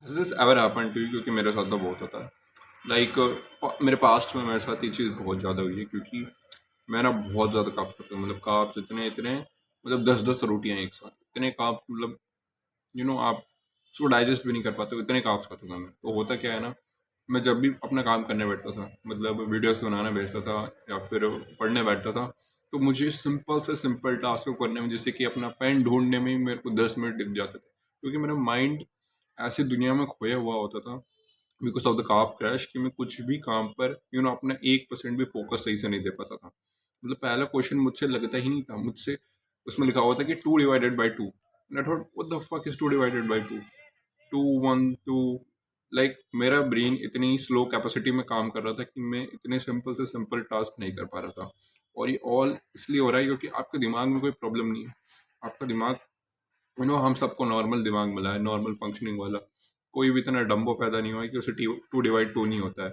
Has this ever happened to you? क्योंकि मेरे साथ तो बहुत होता है। लाइक मेरे पास्ट में मेरे साथ ये चीज़ बहुत ज़्यादा हुई है, क्योंकि मैं ना बहुत ज़्यादा कार्ब्स खाता हूँ। मतलब कार्ब्स इतने इतने, मतलब 10-10 रोटियाँ एक साथ, इतने कार्ब्स, मतलब आप उसको डाइजेस्ट भी नहीं कर पाते हो, इतने कार्ब्स खाता था मैं। तो होता क्या है ना, मैं जब भी अपना काम करने बैठता था, मतलब वीडियोस बनाने बैठता था या फिर पढ़ने बैठता था, तो मुझे सिंपल से सिंपल टास्क को करने में, जैसे कि अपना पेन ढूंढने में ही मेरे को 10 मिनट लग जाते थे, क्योंकि मेरा माइंड ऐसी दुनिया में खोया हुआ होता था because of the carb crash, कि मैं कुछ भी काम पर अपना 1% भी फोकस सही से नहीं दे पाता था। मतलब पहला क्वेश्चन मुझसे लगता ही नहीं था, मुझसे उसमें लिखा हुआ था कि 2/2। I thought what the fuck is 2/2, 2 1 2। Like मेरा ब्रेन इतनी स्लो कैपेसिटी में काम कर रहा था कि मैं इतने सिंपल से सिंपल टास्क नहीं कर पा रहा था। और ये ऑल इसलिए हो रहा है क्योंकि आपके दिमाग में कोई प्रॉब्लम नहीं है। आपका दिमाग, हम सबको नॉर्मल दिमाग मिला है, नॉर्मल फंक्शनिंग वाला। कोई भी इतना डम्बो पैदा नहीं हुआ है कि उसे 2/2 नहीं होता है।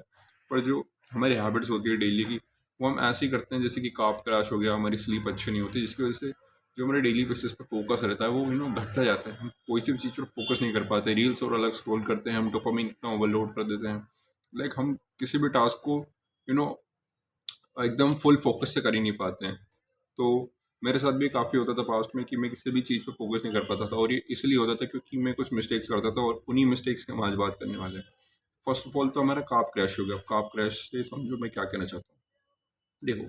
पर जो हमारी हैबिट्स होती है डेली की, वो हम ऐसे ही करते हैं, जैसे कि कार्ब क्रैश हो गया, हमारी स्लीप अच्छी नहीं होती, जिसकी वजह से जो हमारे डेली बेसिस पे फोकस रहता है वो घटता जाता है। हम कोई सी भी चीज़ पर फोकस नहीं कर पाते, रील्स और अलग स्क्रॉल करते हैं, हम डोपामिन इतना ओवरलोड कर देते हैं। लाइक हम किसी भी टास्क को यू नो एकदम फुल फोकस से कर ही नहीं पाते हैं। तो मेरे साथ भी काफ़ी होता था पास्ट में कि मैं किसी भी चीज़ पे फोकस नहीं कर पाता था, और ये इसलिए होता था क्योंकि मैं कुछ मिस्टेक्स करता था, और उन्हीं मिस्टेक्स की हम आज बात करने वाले हैं। फर्स्ट ऑफ ऑल तो हमारा कार्ब क्रैश हो गया। कार्ब क्रैश से समझो मैं क्या कहना चाहता हूँ। देखो,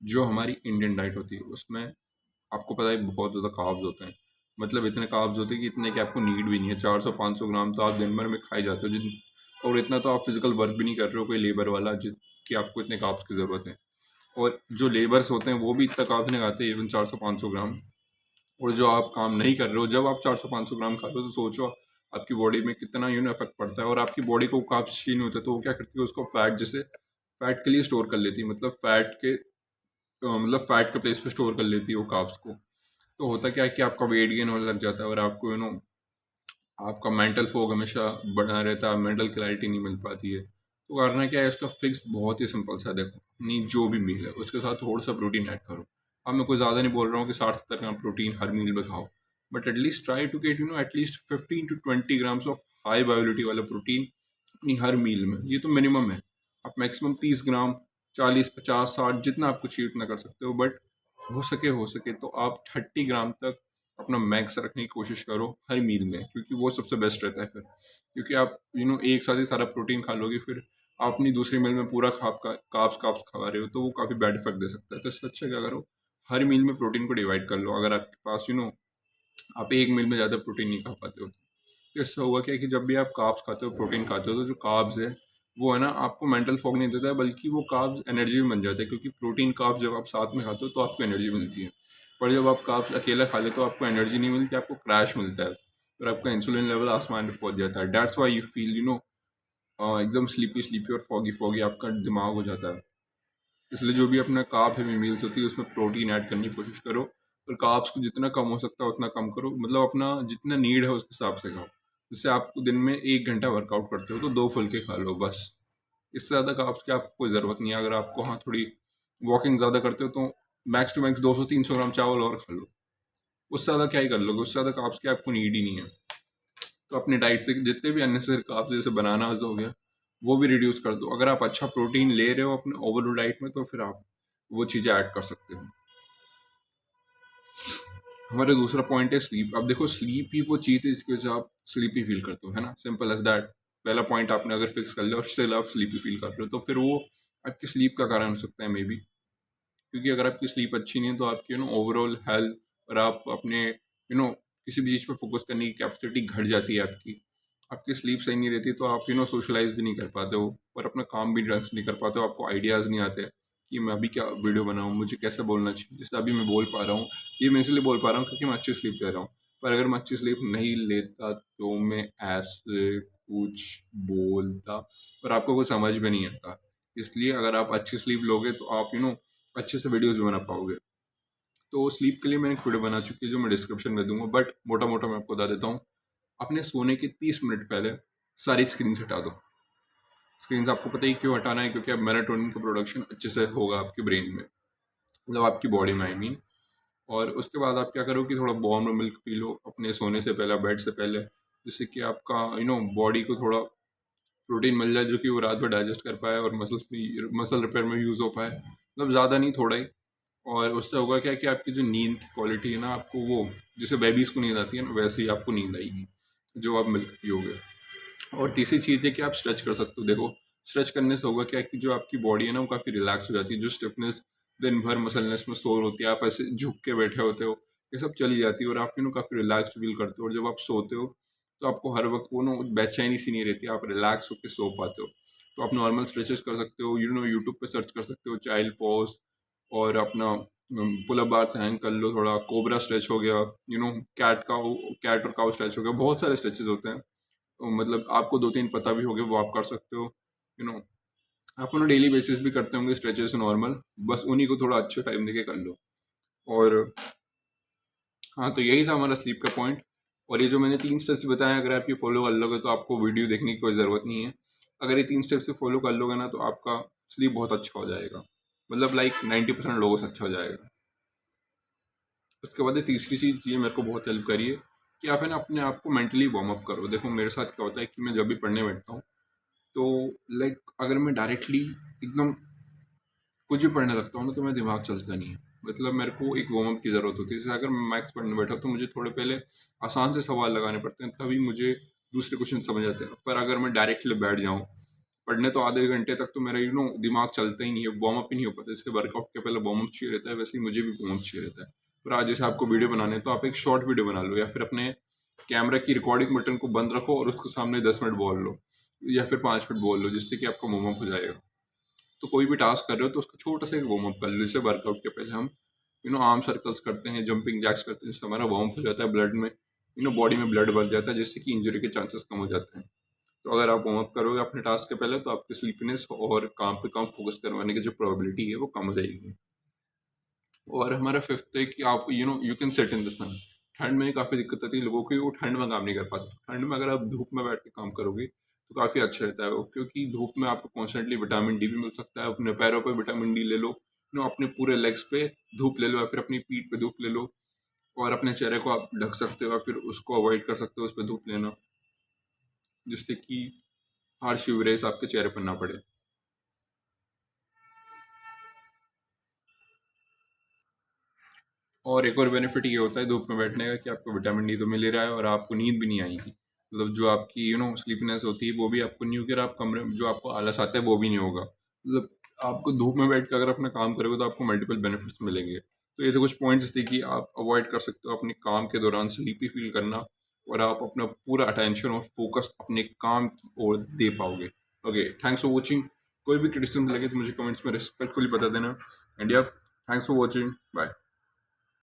जो हमारी इंडियन डाइट होती है उसमें आपको पता है बहुत ज़्यादा कार्ब्स होते हैं। मतलब इतने कार्ब्स होते हैं कि इतने कि आपको नीड भी नहीं है। 400-500 ग्राम तो आप दिन भर में खाए जाते हो, जिन और इतना तो आप फिजिकल वर्क भी नहीं कर रहे हो कोई लेबर वाला जिसकी आपको इतने कार्ब्स की ज़रूरत है। और जो लेबर्स होते हैं वो भी इतना कार्ब्स नहीं खाते, इवन 400-500 ग्राम। और जो आप काम नहीं कर रहे हो, जब आप 400-500 ग्राम खाते हो, तो सोचो आपकी बॉडी में कितना इफेक्ट पड़ता है। और आपकी बॉडी को कार्ब्स चाहिए नहीं होता, तो वो क्या करती है, उसको फैट, जैसे फैट के लिए स्टोर कर लेती है। मतलब फैट के प्लेस पे स्टोर कर लेती है वो कार्ब्स को। तो होता क्या है कि आपका वेट गेन होने लग जाता है, और आपको आपका मेंटल फोग हमेशा बना रहता है, मेंटल क्लैरिटी नहीं मिल पाती है। तो करना क्या है, इसका फिक्स बहुत ही सिंपल सा है। देखो, अपनी जो भी मील है उसके साथ थोड़ा सा प्रोटीन ऐड करो। अब मैं कोई ज़्यादा नहीं बोल रहा हूँ कि 60-70 ग्राम प्रोटीन हर मील में खाओ, but at least try to get at least 15 to 20 grams of high बायोलिटी वाला प्रोटीन अपनी हर मील में। ये तो मिनिमम है। आप मैक्सिमम 30 ग्राम, 40, 50, 60 जितना आपको चाहिए उतना कर सकते हो, बट हो सके तो आप 30 ग्राम तक अपना मैक्स रखने की कोशिश करो हर मील में, क्योंकि वो सबसे बेस्ट रहता है फिर। क्योंकि आप एक साथ ही सारा प्रोटीन खा लोगे, फिर आप अपनी दूसरी मील में पूरा काप्स काप्स खा रहे हो, तो वो काफ़ी बैड इफेक्ट दे सकता है। तो इससे अच्छा क्या करो, हर मील में प्रोटीन को डिवाइड कर लो। अगर आपके पास आप एक मील में ज़्यादा प्रोटीन नहीं खा पाते हो, तो इससे होगा क्या कि जब भी आप कार्ब्स खाते हो, प्रोटीन खाते हो, तो जो कार्ब्स है वो है ना, आपको मेंटल फॉग नहीं देता है, बल्कि वो कार्ब्स एनर्जी में बन जाते हैं। क्योंकि प्रोटीन कार्ब्स जब आप साथ में खाते हो तो आपको एनर्जी मिलती है, पर जब आप कार्ब्स अकेला खा लेते हो तो आपको एनर्जी नहीं मिलती, आपको क्रैश मिलता है, और आपका इंसुलिन लेवल आसमान पे पहुंच जाता है। डैट्स वाई यू फील एकदम स्लीपी स्लीपी और फॉगी फॉगी आपका दिमाग हो जाता है। इसलिए जो भी अपना कार्ब हेवी मील्स होती है उसमें प्रोटीन ऐड करने की कोशिश करो, और कार्ब्स को जितना कम हो सकता है उतना कम करो। मतलब अपना जितना नीड है उस हिसाब से खाओ। जैसे आपको दिन में 1 घंटा वर्कआउट करते हो तो 2 फुल्के खा लो बस। इससे ज़्यादा कार्ब्स की आपको कोई ज़रूरत नहीं है। अगर आपको थोड़ी वॉकिंग ज़्यादा करते हो तो मैक्स टू मैक्स 200-300 ग्राम चावल और खा लो। उससे ज़्यादा क्या ही कर लोगे, उससे ज़्यादा कार्ब्स की आपको नीड ही नहीं है। तो अपनी डाइट से जितने भी अननेसेसरी कार्ब्स, जैसे बनानाज हो गया, वो भी रिड्यूस कर दो। अगर आप अच्छा प्रोटीन ले रहे हो अपने ओवरऑल डाइट में, तो फिर आप वो चीज़ें ऐड कर सकते हो। हमारा दूसरा पॉइंट है स्लीप। अब देखो, स्लीप ही वो चीज़ है जिसकी वजह से आप स्लीपी फील करते हो, है ना, सिंपल एज दैट। पहला पॉइंट आपने अगर फिक्स कर लिया और स्टिल आप स्लीपी फील कर रहे हो, तो फिर वो आपकी स्लीप का कारण हो सकता है मे बी। क्योंकि अगर आपकी स्लीप अच्छी नहीं है तो आपकी ओवरऑल हेल्थ, और आप अपने किसी भी चीज़ पर फोकस करने की कैपेसिटी घट जाती है आपकी। आपकी स्लीप सही नहीं रहती तो आप सोशलाइज भी नहीं कर पाते हो, और अपना काम भी ढंग से नहीं कर पाते हो। आपको आइडियाज़ नहीं आते कि मैं अभी क्या वीडियो बनाऊँ, मुझे कैसे बोलना चाहिए। जैसे अभी मैं बोल पा रहा हूँ, ये मैं इसलिए बोल पा रहा हूँ क्योंकि मैं अच्छी स्लीप ले रहा हूँ। पर अगर मैं अच्छी स्लीप नहीं लेता तो मैं ऐसे कुछ बोलता, पर आपको कुछ समझ में नहीं आता। इसलिए अगर आप अच्छी स्लीप लोगे तो आप अच्छे से वीडियोस भी बना पाओगे। तो स्लीप के लिए मैंने एक वीडियो बना चुकी है जो मैं डिस्क्रिप्शन में दूंगा, बट मोटा मोटा मैं आपको बता देता हूँ। अपने सोने के 30 मिनट पहले सारी स्क्रीन हटा दो। स्क्रीन आपको पता ही क्यों हटाना है, क्योंकि अब मेलाटोनिन का प्रोडक्शन अच्छे से होगा आपके ब्रेन में, मतलब आपकी बॉडी में, आई मीन। और उसके बाद आप क्या करो कि थोड़ा वार्म मिल्क पी लो अपने सोने से पहले, बेड से पहले। जिससे कि आपका बॉडी को थोड़ा प्रोटीन मिल जाए जो कि वो रात भर डाइजेस्ट कर पाए और मसल रिपेयर में यूज़ हो पाए, मतलब ज़्यादा नहीं, थोड़ा ही। और उससे होगा क्या कि आपकी जो नींद की क्वालिटी है ना, आपको वो जैसे बेबीज़ को नींद आती है ना, वैसे ही आपको नींद आएगी जो आप मिल्क पियोगे। और तीसरी चीज़ है कि आप स्ट्रेच कर सकते हो। देखो, स्ट्रेच करने से होगा क्या कि जो आपकी बॉडी है ना वो काफ़ी रिलैक्स हो जाती है। जो स्टिफनेस दिन भर मसलनेस में सोर होती है, आप ऐसे झुक के बैठे होते हो, ये सब चली जाती है और आप काफ़ी रिलैक्स्ड फील करते हो। और जब आप सोते हो तो आपको हर वक्त वो बेचैनी सी नहीं रहती, आप रिलैक्स होकर सो पाते हो। तो आप नॉर्मल स्ट्रेचेस कर सकते हो, यूट्यूब पे सर्च कर सकते हो चाइल्ड पोज, और अपना पुल अप बार से हैंग कर लो, थोड़ा कोबरा स्ट्रेच हो गया, कैट और काउ स्ट्रेच हो गया, बहुत सारे स्ट्रेचेस होते हैं। तो मतलब आपको 2-3 पता भी होंगे, वो आप कर सकते हो। यू नो आप डेली बेसिस भी करते होंगे स्ट्रेचेस नॉर्मल, बस उन्हीं को थोड़ा अच्छे टाइम देके कर लो। और हाँ, तो यही था हमारा स्लीप का पॉइंट। और ये जो मैंने 3 स्टेप्स बताए, अगर आप ये फॉलो कर लोगे तो आपको वीडियो देखने की कोई ज़रूरत नहीं है। अगर ये 3 स्टेप्स से फॉलो कर लोगे ना तो आपका स्लीप बहुत अच्छा हो जाएगा, मतलब लाइक 90% लोगों से अच्छा हो जाएगा। उसके बाद तीसरी चीज़ ये मेरे को बहुत हेल्प करी है कि आप है ना अपने आप को मेंटली वार्म अप करो। देखो मेरे साथ क्या होता है कि मैं जब भी पढ़ने बैठता हूँ तो लाइक अगर मैं डायरेक्टली एकदम कुछ भी पढ़ने लगता हूँ ना तो मेरा दिमाग चलता नहीं है। मतलब मेरे को एक वार्म अप की ज़रूरत होती है। जैसे अगर मैं मैथ्स पढ़ने बैठा तो मुझे थोड़े पहले आसान से सवाल लगाने पड़ते हैं, तभी मुझे दूसरे क्वेश्चन समझ आते हैं। पर अगर मैं डायरेक्टली बैठ जाऊँ पढ़ने तो आधे घंटे तक तो मेरा दिमाग चलता ही नहीं है, वार्म अप ही नहीं हो पाता। जैसे वर्कआउट के पहले वार्म अप चाहिए रहता है, वैसे ही मुझे भी वार्म अप चाहिए रहता है। पर आज जैसे आपको वीडियो बनाने हैं तो आप एक शॉर्ट वीडियो बना लो, या फिर अपने कैमरा की रिकॉर्डिंग बटन को बंद रखो और उसको सामने 10 मिनट बोल लो, या फिर 5 मिनट बोल लो, जिससे कि आपका वार्म अप हो जाएगा। तो कोई भी टास्क कर रहे हो तो उसका छोटा सा एक वार्म अप कर लो। जैसे वर्कआउट के पहले हम आर्म सर्कल्स करते हैं, जंपिंग जैक्स करते हैं, जिससे हमारा वार्म अप हो जाता है, ब्लड में बॉडी में ब्लड बढ़ जाता है, जिससे कि इंजरी के चांसेस कम हो जाते हैं। तो अगर आप वार्म अप करोगे अपने टास्क के पहले तो आपकी स्लीपनेस और काम पे काम फोकस करवाने की जो प्रोबेबिलिटी है वो कम हो जाएगी। और हमारा फिफ्थ है कि आप you can sit in the sun. ठंड में काफ़ी दिक्कत आती है लोगों की, वो ठंड में काम नहीं कर पाते। ठंड में अगर आप धूप में बैठ के काम करोगे तो काफ़ी अच्छा रहता है वो, क्योंकि धूप में आपको कॉन्स्टेंटली विटामिन डी भी मिल सकता है। अपने पैरों पे विटामिन डी ले लो, अपने पूरे लेग्स पे धूप ले लो, या फिर अपनी पीठ पे धूप ले लो। और अपने चेहरे को आप ढक सकते हो, या फिर उसको अवॉइड कर सकते हो उस पर धूप लेना, जिससे कि हार्श यूवी रेस आपके चेहरे पर ना पड़े। और एक और बेनिफिट ये होता है धूप में बैठने का कि आपको विटामिन डी तो मिल ही रहा है और आपको नींद भी नहीं आएगी। मतलब जो आपकी स्लीपनेस होती है वो भी आपको नहीं होगी, और आप कमरे में जो आपको आलस आता है वो भी नहीं होगा। मतलब आपको धूप में बैठ कर अगर अपना काम करोगे तो आपको मल्टीपल बेनिफिट्स मिलेंगे। तो ये तो कुछ पॉइंट्स थे कि आप अवॉइड कर सकते हो अपने काम के दौरान स्लीपी फील करना, और आप अपना पूरा अटेंशन और फोकस अपने काम की ओर दे पाओगे। Okay, thanks for watching. कोई भी क्रिटिसिज्म लगे तो मुझे कमेंट्स में रिस्पेक्टफुली बता देना। एंड या, थैंक्स फॉर वॉचिंग, बाय।